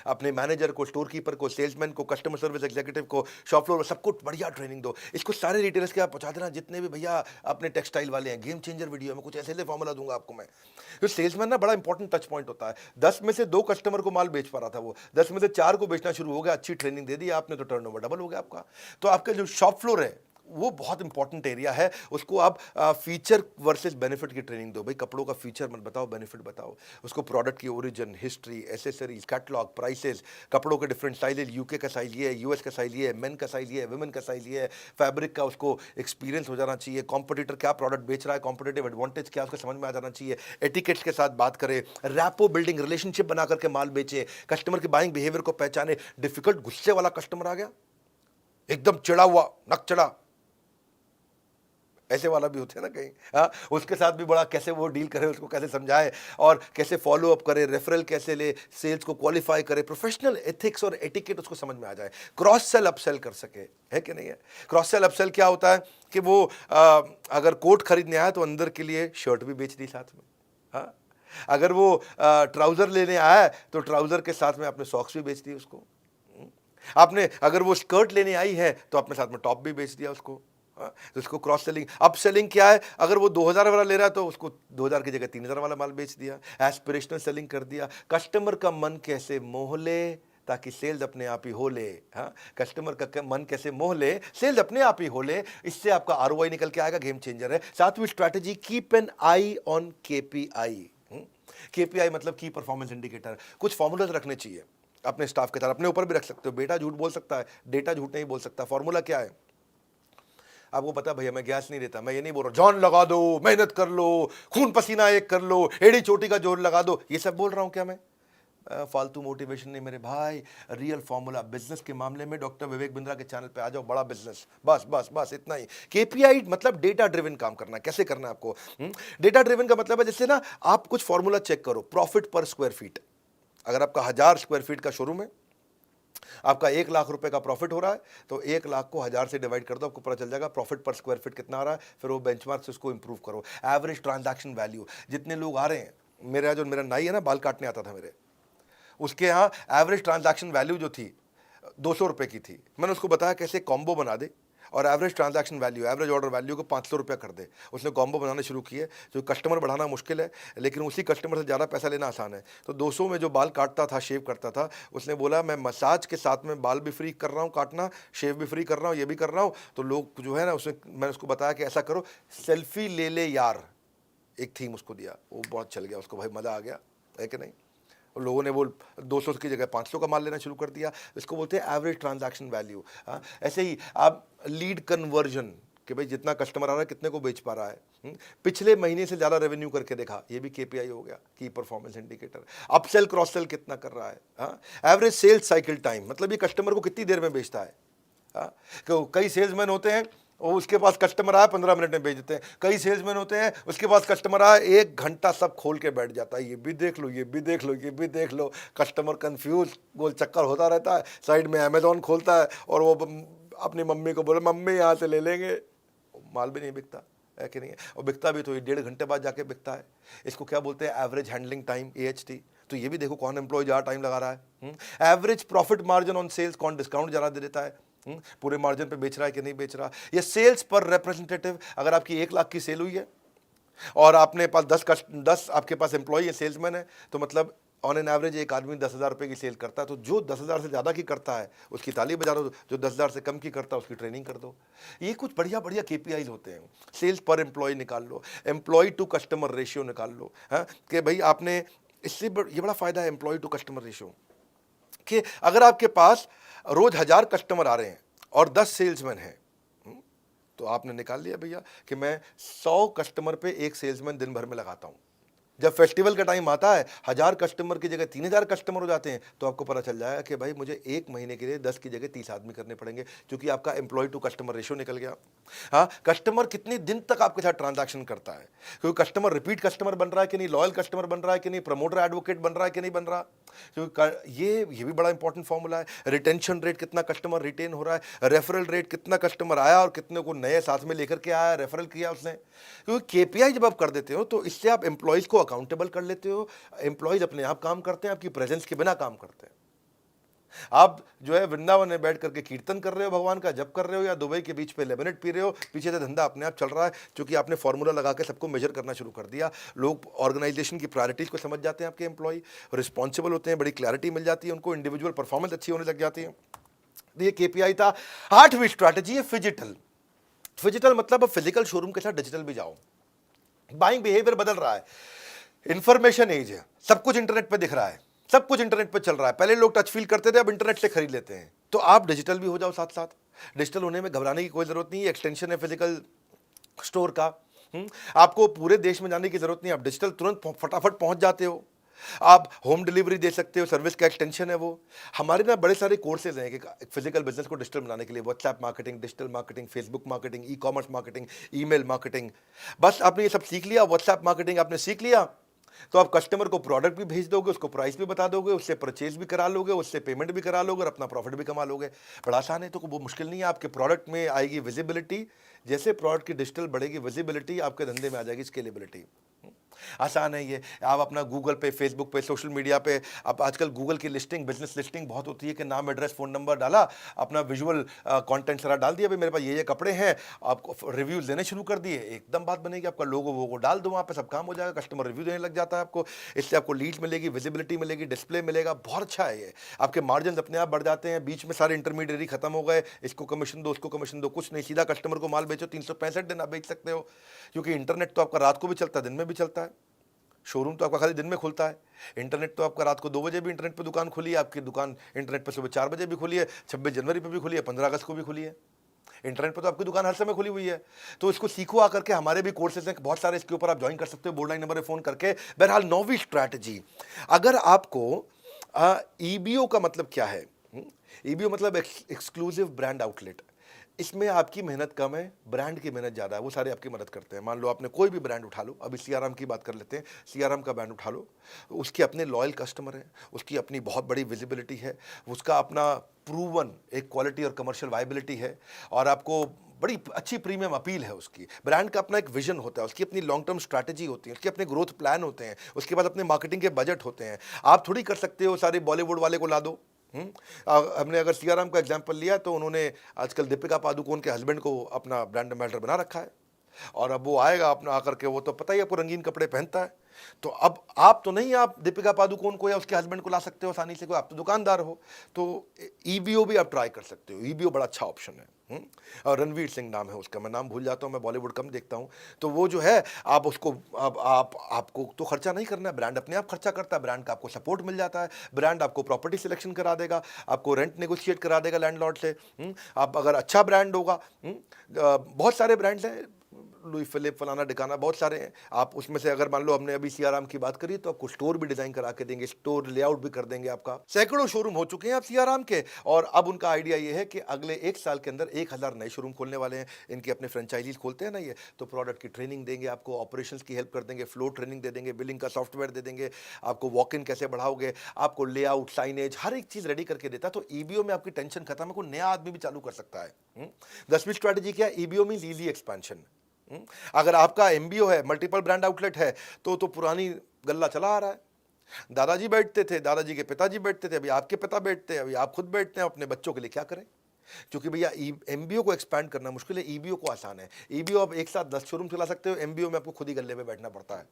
अपने मैनेजर को, स्टोर कीपर को, सेल्समैन को, कस्टमर सर्विस एग्जीक्यूटिव को, शॉप फ्लोर सबको बढ़िया ट्रेनिंग दो। इसको सारे रिटेलर्स के आप पहुंचा देना, जितने भी भैया अपने टेक्सटाइल वाले हैं। गेम चेंजर वीडियो में कुछ ऐसे ऐसे फॉर्मूला दूंगा आपको मैं। तो सेल्समैन ना बड़ा इंपॉर्टेंट टच पॉइंट होता है। 10 में से 2 कस्टमर को माल बेच पा रहा था, वो 10 में से 4 को बेचना शुरू हो गया। अच्छी ट्रेनिंग दे दी आपने तो टर्नओवर डबल हो गया आपका। तो आपका जो शॉप फ्लोर है वो बहुत इंपॉर्टेंट एरिया है। उसको आप फीचर वर्सेस बेनिफिट की ट्रेनिंग दो। भाई कपड़ों का फीचर मत बताओ, बेनिफिट बताओ उसको। प्रोडक्ट की origin, history, accessories, catalogue, prices, कपड़ों के डिफरेंट साइजेज, यूके का साइज ये है, यूएस का साइज ये है, मेन का साइज ये है, वुमेन का साइज ये है। फैब्रिक का उसको एक्सपीरियंस हो जाना चाहिए। कॉम्पिटिटर क्या प्रोडक्ट बेच रहा है, कॉम्पिटिटिव एडवांटेज क्या, उसको समझ में आ जाना चाहिए। एटिकेट्स के साथ बात करें, रैपो बिल्डिंग, रिलेशनशिप बना करके माल बेचे, कस्टमर के बाइंग बिहेवियर को पहचाने। डिफिकल्ट गुस्से वाला कस्टमर आ गया, एकदम चिड़ा हुआ, नक चढ़ा, ऐसे वाला भी होते हैं ना कहीं। हाँ, उसके साथ भी बड़ा कैसे वो डील करे, उसको कैसे समझाए और कैसे फॉलो अप करे, रेफरल कैसे ले, सेल्स को क्वालिफाई करे, प्रोफेशनल एथिक्स और एटिकेट उसको समझ में आ जाए, क्रॉस सेल अपसेल कर सके, है कि नहीं है। क्रॉस सेल अपसेल क्या होता है कि वो अगर कोट खरीदने आया तो अंदर के लिए शर्ट भी बेच दी साथ में। हाँ, अगर वो ट्राउजर लेने आया है तो ट्राउजर के साथ में अपने सॉक्स भी बेच दिए उसको। आपने अगर वो स्कर्ट लेने आई है तो अपने साथ में टॉप भी बेच दिया उसको। हाँ, तो इसको क्रॉस सेलिंग। अप सेलिंग क्या है, अगर वो 2000 वाला ले रहा है तो उसको 2000 की जगह 3000 वाला माल बेच दिया। एस्पिरेशनल सेलिंग कर दिया। कस्टमर का मन कैसे मोह ले ताकि सेल्स अपने आप ही हो ले। हाँ, कस्टमर का मन कैसे मोह ले, सेल्स अपने आप ही हो ले, इससे आपका आरओआई निकल के आएगा, गेम चेंजर है। सातवीं strategy, keep an I on KPI. KPI मतलब की परफॉर्मेंस इंडिकेटर। कुछ फॉर्मूलाज रखने चाहिए अपने स्टाफ के साथ, अपने ऊपर भी रख सकते हो। बेटा झूठ बोल सकता है, डेटा झूठ नहीं बोल सकता। फॉर्मूला क्या है आपको पता है, भैया मैं गैस नहीं देता, मैं ये नहीं बोल रहा जॉन लगा दो, मेहनत कर लो, खून पसीना एक कर लो, एड़ी चोटी का जोर लगा दो, ये सब बोल रहा हूं क्या मैं? फालतू मोटिवेशन नहीं मेरे भाई, रियल फॉर्मूला। बिजनेस के मामले में डॉक्टर विवेक बिंद्रा के चैनल पे आ जाओ, बड़ा बिजनेस, बस बस बस इतना ही। केपीआई मतलब डेटा ड्रिवन काम करना। कैसे करना है आपको? डेटा ड्रिवन का मतलब है जैसे ना आप कुछ फॉर्मूला चेक करो, प्रॉफिट पर स्क्वायर फीट। अगर आपका 1000 स्क्वायर फीट का शोरूम है, आपका 1 लाख रुपए का प्रॉफिट हो रहा है, तो 1 लाख को 1000 से डिवाइड कर दो, आपको पता चल जाएगा प्रॉफिट पर स्क्वायर फीट कितना आ रहा है। फिर वो बेंचमार्क से उसको इंप्रूव करो। एवरेज ट्रांजैक्शन वैल्यू, जितने लोग आ रहे हैं, मेरा जो मेरा नाई है ना, बाल काटने आता था मेरे, उसके यहाँ एवरेज ट्रांजैक्शन वैल्यू जो थी 200 रुपए की थी। मैंने उसको बताया कैसे कॉम्बो बना दे और average transaction value, average order value को 500 रुपया कर दे। उसने कॉम्बो बनाना शुरू किए। जो कस्टमर बढ़ाना मुश्किल है, लेकिन उसी कस्टमर से ज़्यादा पैसा लेना आसान है। तो 200 में जो बाल काटता था, शेव करता था, उसने बोला मैं मसाज के साथ में बाल भी फ्री कर रहा हूँ काटना, शेव भी फ्री कर रहा हूँ, ये भी कर रहा हूँ। तो लोग जो है ना, उसने, मैंने उसको बताया कि ऐसा करो, सेल्फी ले ले यार, एक थीम उसको दिया, वो बहुत चल गया उसको, भाई मज़ा आ गया, है कि नहीं। लोगों ने वो 200 की जगह 500 का माल लेना शुरू कर दिया। इसको बोलते हैं एवरेज ट्रांजैक्शन वैल्यू। हाँ, ऐसे ही आप लीड कन्वर्जन, कि भाई जितना कस्टमर आ रहा है कितने को बेच पा रहा है, पिछले महीने से ज़्यादा रेवेन्यू करके देखा, ये भी केपीआई हो गया, की performance indicator. Upsell cross sell कितना कर रहा है। हाँ, एवरेज सेल्स साइकिल टाइम, मतलब ये कस्टमर को कितनी देर में बेचता है। हाँ, कई सेल्समैन होते हैं, वो उसके पास कस्टमर आया 15 मिनट में बेच देते हैं। कई सेल्समैन होते हैं, उसके पास कस्टमर आया 1 घंटा सब खोल के बैठ जाता है, ये भी देख लो, ये भी देख लो, ये भी देख लो। कस्टमर कंफ्यूज, गोल चक्कर होता रहता है। साइड में अमेजोन खोलता है और वो अपनी मम्मी को बोले मम्मी यहाँ से ले लेंगे, माल भी नहीं बिकता, है कि नहीं है। और बिकता भी तो ये 1.5 घंटे बाद जाके बिकता है। इसको क्या बोलते हैं, एवरेज हैंडलिंग टाइम, AHT। तो ये भी देखो कौन एम्प्लॉय ज़्यादा टाइम लगा रहा है। Average profit margin on sales, कौन डिस्काउंट ज़्यादा दे देता है, पूरे मार्जिन पे बेच रहा है कि नहीं बेच रहा। ये सेल्स पर रिप्रेजेंटेटिव, अगर आपकी 1 लाख की सेल हुई है और आपने पास 10 आपके पास एम्प्लॉय है, सेल्समैन है, तो मतलब ऑन एन एवरेज एक आदमी 10,000 रुपये की सेल करता है। तो जो 10,000 से ज़्यादा की करता है उसकी ताली बजा दो, जो 10,000 से कम की करता है उसकी ट्रेनिंग कर दो। ये कुछ बढ़िया बढ़िया KPIs होते हैं। सेल्स पर एम्प्लॉय निकाल लो, एम्प्लॉय टू कस्टमर रेशियो निकाल लो। हाँ, कि भाई आपने इससे ये बड़ा फायदा है एम्प्लॉय टू कस्टमर रेशियो, कि अगर आपके पास रोज 1000 कस्टमर आ रहे हैं और 10 सेल्समैन हैं, तो आपने निकाल लिया भैया कि मैं 100 कस्टमर पे एक सेल्समैन दिन भर में लगाता हूं। जब फेस्टिवल का टाइम आता है, 1000 कस्टमर की जगह 3000 कस्टमर हो जाते हैं, तो आपको पता चल जाएगा कि भाई मुझे एक महीने के लिए 10 की जगह 30 आदमी करने पड़ेंगे, क्योंकि आपका एम्प्लॉय टू कस्टमर रेशियो निकल गया। हाँ, कस्टमर कितने दिन तक आपके साथ ट्रांजैक्शन करता है, क्योंकि कस्टमर रिपीट कस्टमर बन रहा है कि नहीं, लॉयल कस्टमर बन रहा है कि नहीं, प्रमोटर एडवोकेट बन रहा है कि नहीं बन रहा। क्योंकि ये भी बड़ा इंपॉर्टेंट फॉर्मूला है। रिटेंशन रेट, कितना कस्टमर रिटेन हो रहा है। रेफरल रेट, कितना कस्टमर आया और कितने को नए साथ में लेकर के आया, रेफरल किया उसने। क्योंकि KPI जब आप कर देते हो तो इससे आप एम्प्लॉयज़ को अकाउंटेबल कर लेते हो। एम्प्लॉयज़ अपने आप काम करते हैं, आपकी प्रेजेंस के बिना काम करते हैं। आप जो है वृंदावन में बैठ करके कीर्तन कर रहे हो, भगवान का जप कर रहे हो, या दुबई के बीच पे लेमनेड पी रहे हो, पीछे से धंधा अपने आप चल रहा है, क्योंकि आपने फॉर्मूला लगा के सबको मेजर करना शुरू कर दिया। लोग ऑर्गेनाइजेशन की प्रायोरिटीज को समझ जाते हैं, आपके एम्प्लॉय रिस्पॉन्सिबल होते हैं, बड़ी क्लैरिटी मिल जाती है उनको, इंडिविजुअल परफॉर्मेंस अच्छी होने लग जाती है। तो ये KPI था। 8वीं स्ट्रैटेजी है फिजिटल। फिजिटल मतलब अब फिजिकल शोरूम के साथ डिजिटल भी जाओ। बाइंग बिहेवियर बदल रहा है, इंफॉर्मेशन एज है, सब कुछ इंटरनेट पे दिख रहा है, सब कुछ इंटरनेट पे चल रहा है। पहले लोग टच फील करते थे, अब इंटरनेट से खरीद लेते हैं। तो आप डिजिटल भी हो जाओ साथ साथ। डिजिटल होने में घबराने की कोई जरूरत नहीं है, एक्सटेंशन है फिजिकल स्टोर का। आपको पूरे देश में जाने की जरूरत नहीं, आप डिजिटल तुरंत फटाफट पहुंच जाते हो। आप होम डिलीवरी दे सकते हो, सर्विस का एक्सटेंशन है वो। हमारे ना बड़े सारे कोर्सेज हैं कि एक फिजिकल बिजनेस को डिजिटल बनाने के लिए, WhatsApp marketing, digital marketing, Facebook marketing, e commerce marketing, email marketing. बस आपने ये सब सीख लिया, व्हाट्सएप मार्केटिंग आपने सीख लिया, तो आप कस्टमर को प्रोडक्ट भी भेज दोगे, उसको प्राइस भी बता दोगे, उससे परचेज भी करा लोगे, उससे पेमेंट भी करा लोगे और अपना प्रॉफिट भी कमा लोगे। बड़ा आसान है, तो वो मुश्किल नहीं है। आपके प्रोडक्ट में आएगी विजिबिलिटी, जैसे प्रोडक्ट की डिजिटल बढ़ेगी विजिबिलिटी, आपके धंधे में आ जाएगी स्केलेबिलिटी। आसान है ये। आप अपना गूगल पे, फेसबुक पे, सोशल मीडिया पे, आप आजकल गूगल की लिस्टिंग, बिजनेस लिस्टिंग बहुत होती है कि नाम, एड्रेस, फ़ोन नंबर डाला, अपना विजुअल कंटेंट सारा डाल दिया, भाई मेरे पास ये कपड़े हैं, आपको रिव्यूज़ देने शुरू कर दिए, एकदम बात बनेगी। आपका लोगो वोगो डाल दो वहाँ पे, सब काम हो जाएगा, कस्टमर रिव्यू देने लग जाता है आपको। इससे आपको लीड्स मिलेगी, विजिबिलिटी मिलेगी, डिस्प्ले मिलेगा, बहुत अच्छा है ये। आपके मार्जिन अपने आप बढ़ जाते हैं, बीच में सारे इंटरमीडिएरी खत्म हो गए, इसको कमीशन दो, उसको कमीशन दो, कुछ नहीं, सीधा कस्टमर को माल बेचो, 365 दिन आप बेच सकते हो, क्योंकि इंटरनेट तो आपका रात को भी चलता है, दिन में भी चलता है। शोरूम तो आपका खाली दिन में खुलता है, इंटरनेट तो आपका रात को 2 बजे भी इंटरनेट पे दुकान खुली है, आपकी दुकान इंटरनेट पे सुबह 4 बजे भी खुली है, 26 जनवरी पे भी खुली है, 15 अगस्त को भी खुली है। इंटरनेट पे तो आपकी दुकान हर समय खुली हुई है। तो इसको सीखो आकर के, हमारे भी कोर्सेज हैं बहुत सारे, इसके ऊपर आप ज्वाइन कर सकते हो बोर्ड लाइन नंबर पे फ़ोन करके। बहरहाल, नौवीं स्ट्रैटेजी, अगर आपको ईबीओ का मतलब क्या है? ईबीओ मतलब एक्सक्लूसिव ब्रांड आउटलेट। इसमें आपकी मेहनत कम है, ब्रांड की मेहनत ज़्यादा है, वो सारे आपकी मदद करते हैं। मान लो आपने कोई भी ब्रांड उठा लो, अभी सीआरएम की बात कर लेते हैं, सीआरएम का ब्रांड उठा लो, उसके अपने लॉयल कस्टमर हैं, उसकी अपनी बहुत बड़ी विजिबिलिटी है, उसका अपना प्रूवन एक क्वालिटी और कमर्शियल वायबिलिटी है, और आपको बड़ी अच्छी प्रीमियम अपील है उसकी। ब्रांड का अपना एक विजन होता है, उसकी अपनी लॉन्ग टर्म स्ट्रैटेजी होती है, उसके अपने ग्रोथ प्लान होते हैं, उसके बाद अपने मार्केटिंग के बजट होते हैं। आप थोड़ी कर सकते हो सारे बॉलीवुड वाले को ला दो। हमने अगर सीआरएम का एग्जांपल लिया, तो उन्होंने आजकल दीपिका पादुकोण के हस्बैंड को अपना ब्रांड एम्बेसडर बना रखा है, और अब वो आएगा अपना आकर के, वो तो पता ही आपको रंगीन कपड़े पहनता है। तो अब आप तो नहीं, आप दीपिका पादुकोण को या उसके हस्बैंड को ला सकते हो आसानी से, कोई आप तो दुकानदार हो। तो ईबीओ भी आप ट्राई कर सकते हो, ईबीओ बड़ा अच्छा ऑप्शन है। और रणवीर सिंह नाम है उसका, मैं नाम भूल जाता हूँ, मैं बॉलीवुड कम देखता हूँ। तो वो जो है, आप उसको, आपको तो खर्चा नहीं करना है, ब्रांड अपने आप खर्चा करता है, ब्रांड का आपको सपोर्ट मिल जाता है, ब्रांड आपको प्रॉपर्टी सिलेक्शन करा देगा, आपको रेंट नेगोशिएट करा देगा लैंडलॉर्ड से। आप अगर अच्छा ब्रांड होगा, बहुत सारे ब्रांड्स हैं, लुई फिलिप, फलाना डिकाना, बहुत सारे हैं। आप उसमें से अगर मान लो, हमने अभी सीआरएम की बात करी, तो आपको स्टोर भी डिजाइन करा के देंगे, स्टोर लेआउट भी कर देंगे आपका। सैकड़ों शोरूम हो चुके हैं आप सीआरएम के, और अब उनका आइडिया ये है कि अगले 1 साल के अंदर 1000 नए शोरूम खोलने वाले हैं। इनके अपने फ्रेंचाइजीज खोलते हैं ना ये, तो प्रोडक्ट की ट्रेनिंग देंगे आपको, ऑपरेशंस की हेल्प कर देंगे, फ्लो ट्रेनिंग दे देंगे, बिलिंग का सॉफ्टवेयर दे देंगे आपको, वॉक इन कैसे बढ़ाओगे, आपको लेआउट, साइनेज, हर एक चीज रेडी करके देता है। तो ईबीओ में आपकी टेंशन खत्म है, कोई नया आदमी भी चालू कर सकता है। 10वीं स्ट्रैटेजी क्या है? EBO means easy expansion. अगर आपका एमबीओ है, मल्टीपल ब्रांड आउटलेट है, तो पुरानी गल्ला चला आ रहा है। दादाजी बैठते थे, दादाजी के पिताजी बैठते थे, अभी आपके पिता बैठते हैं, अभी आप खुद बैठते हैं, अपने बच्चों के लिए क्या करें? क्योंकि भैया एमबीओ को एक्सपैंड करना मुश्किल है, ईबीओ को आसान है। ईबीओ आप एक साथ 10 शोरूम चला सकते हो, एमबीओ में आपको खुद ही गल्ले पे बैठना पड़ता है।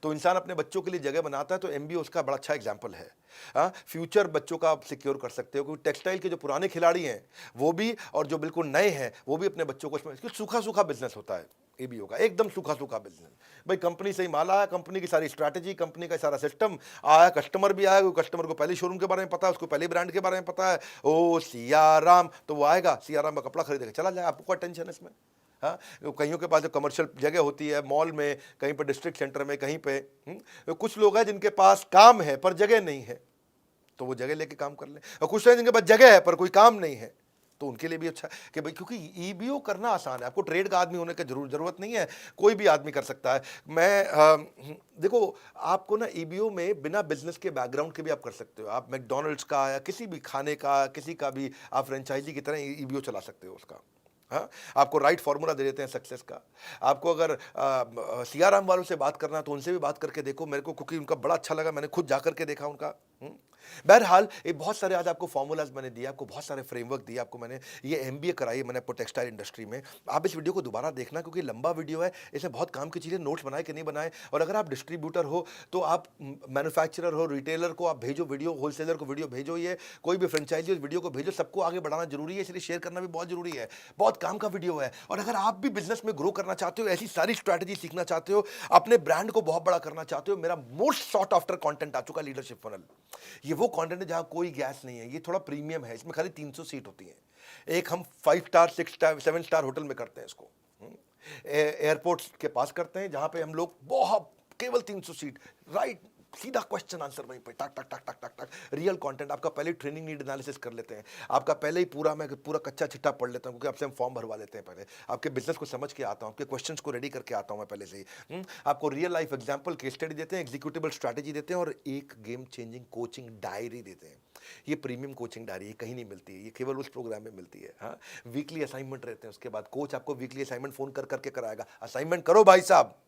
तो इंसान अपने बच्चों के लिए जगह बनाता है, तो एमबीओ उसका बड़ा अच्छा एग्जाम्पल है। फ्यूचर बच्चों का आप सिक्योर कर सकते हो, क्योंकि टेक्सटाइल के जो पुराने खिलाड़ी हैं वो भी, और जो बिल्कुल नए हैं वो भी अपने बच्चों को, सूखा सूखा बिजनेस होता है ईबीओ का, एकदम सूखा सूखा बिजनेस। भाई कंपनी से ही माल आया, कंपनी की सारी स्ट्रैटेजी, कंपनी का सारा सिस्टम आया, कस्टमर भी आया, कस्टमर को पहले शोरूम के बारे में पता है, उसको पहले ब्रांड के बारे में पता है, ओ सियाराम, तो वो आएगा, सियाराम का कपड़ा खरीदेगा, चला जाए, आपको क्या टेंशन है इसमें? हाँ, कईयों के पास जो कमर्शियल जगह होती है, मॉल में, कहीं पर डिस्ट्रिक्ट सेंटर में, कहीं पे, कुछ लोग हैं जिनके पास काम है पर जगह नहीं है, तो वो जगह लेके काम कर ले, और कुछ हैं जिनके पास जगह है पर कोई काम नहीं है, तो उनके लिए भी अच्छा कि भाई, क्योंकि ईबीओ करना आसान है, आपको ट्रेड का आदमी होने की जरूरत नहीं है, कोई भी आदमी कर सकता है। देखो, आपको ना ईबीओ में बिना बिजनेस के बैकग्राउंड के भी आप कर सकते हो। आप मैकडोनल्ड्स का या किसी भी खाने का, किसी का भी आप फ्रेंचाइजी की तरह ईबीओ चला सकते हो उसका। हाँ, आपको राइट फार्मूला दे देते हैं सक्सेस का। आपको अगर सीआरएम वालों से बात करना, तो उनसे भी बात करके देखो, मेरे को क्योंकि उनका बड़ा अच्छा लगा, मैंने खुद जा करके देखा उनका। बहरहाल, ये बहुत सारे आज आपको फॉर्मूलाज मैंने दिए, आपको बहुत सारे फ्रेमवर्क दिए, आपको मैंने ये एमबीए कराई मैंने आपको टेक्सटाइल इंडस्ट्री में। आप इस वीडियो को दोबारा देखना, क्योंकि लंबा वीडियो है, इसमें बहुत काम की चीज़ें, नोट्स बनाए कि नहीं बनाए। और अगर आप डिस्ट्रीब्यूटर हो, तो आप मैन्युफैक्चरर हो, रिटेलर को आप भेजो वीडियो, होलसेलर को वीडियो भेजो, ये कोई भी फ्रेंचाइजी वीडियो को भेजो, सबको आगे बढ़ाना जरूरी है, इसलिए शेयर करना भी बहुत जरूरी है। बहुत काम का वीडियो है। और अगर आप भी बिजनेस में ग्रो करना चाहते हो, ऐसी सारी स्ट्रैटेजी सीखना चाहते हो, अपने ब्रांड को बहुत बड़ा करना चाहते हो, मेरा मोस्ट सॉट आफ्टर कंटेंट आ चुका, लीडरशिप फनल। ये वो कंटेंट है जहां कोई गैस नहीं है, ये थोड़ा प्रीमियम है, इसमें खाली 300 सीट होती है। एक हम 5 स्टार, 6 स्टार, 7 स्टार होटल में करते हैं इसको, एयरपोर्ट के पास करते हैं, जहां पे हम लोग बहुत, केवल 300 सीट, राइट सीधा क्वेश्चन आंसर वहीं पे टक टक टक टक टक टक। रियल कंटेंट, आपका पहले ट्रेनिंग नीड एनालिसिस कर लेते हैं, आपका पहले ही मैं पूरा कच्चा चिट्ठा पढ़ लेता हूँ, क्योंकि आपसे हम फॉर्म भरवा लेते हैं पहले, आपके बिजनेस को समझ के आता हूँ, आपके क्वेश्चंस को रेडी करके आता हूँ मैं पहले से ही। आपको real life example, case study देते हैं, एग्जीक्यूटिबल स्ट्रैटेजी देते हैं और एक गेम चेंजिंग कोचिंग डायरी देते हैं। ये प्रीमियम कोचिंग डायरी है, कहीं नहीं मिलती है, ये केवल उस प्रोग्राम में मिलती है। हाँ, वीकली असाइनमेंट रहते हैं, उसके बाद कोच आपको वीकली असाइनमेंट फोन कर करके कराएगा, असाइनमेंट करो भाई साहब,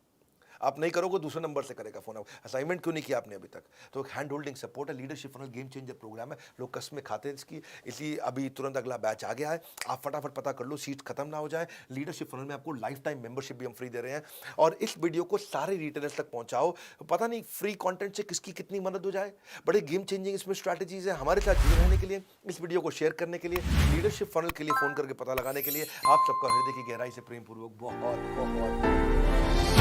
आप नहीं करोगे दूसरे नंबर से करेगा फोन। असाइनमेंट क्यों नहीं किया आपने अभी तक? तो हैंड होल्डिंग सपोर्ट है, leadership funnel game changer programme है, लोग कसमें खाते हैं इसकी, इसलिए अभी तुरंत अगला बैच आ गया है, आप फटाफट पता कर लो, सीट खत्म ना हो जाए। लीडरशिप फनल में आपको लाइफ टाइम मेंबरशिप भी हम फ्री दे रहे हैं, और इस वीडियो को सारे रिटेलर्स तक पहुंचाओ, पता नहीं फ्री कंटेंट से किसकी कितनी मदद हो जाए। बड़े गेम चेंजिंग इसमें स्ट्रैटेजीज है। हमारे साथ जुड़े रहने के लिए, इस वीडियो को शेयर करने के लिए, लीडरशिप फनल के लिए फोन करके पता लगाने के लिए आप सबका हृदय की गहराई से प्रेम पूर्वक बहुत बहुत